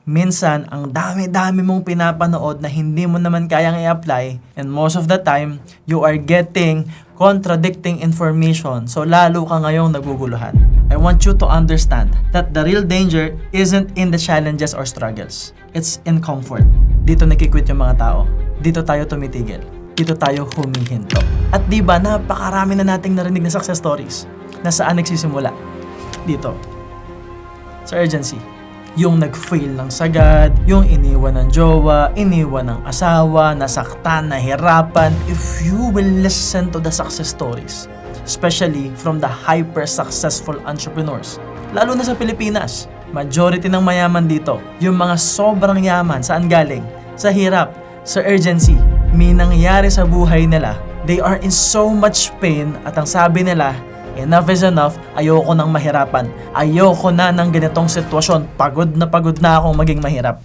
minsan ang dami-dami mong pinapanood na hindi mo naman kayang i-apply, and most of the time, you are getting contradicting information. So lalo ka ngayong naguguluhan. I want you to understand that the real danger isn't in the challenges or struggles. It's in comfort. Dito nakikwit yung mga tao. Dito tayo tumitigil. Dito tayo humihinto. At diba, napakarami na nating narinig na success stories na saan nagsisimula. Dito. Sa urgency. Yung nag-fail ng sagad, yung iniwan ng jowa, iniwan ng asawa, nasaktan, nahirapan. If you will listen to the success stories, especially from the hyper-successful entrepreneurs, lalo na sa Pilipinas, majority ng mayaman dito, yung mga sobrang yaman, saan galing? Sa hirap, sa urgency, may nangyari sa buhay nila. They are in so much pain at ang sabi nila, enough is enough, ayoko nang mahirapan. Ayoko na ng ganitong sitwasyon. Pagod na akong maging mahirap.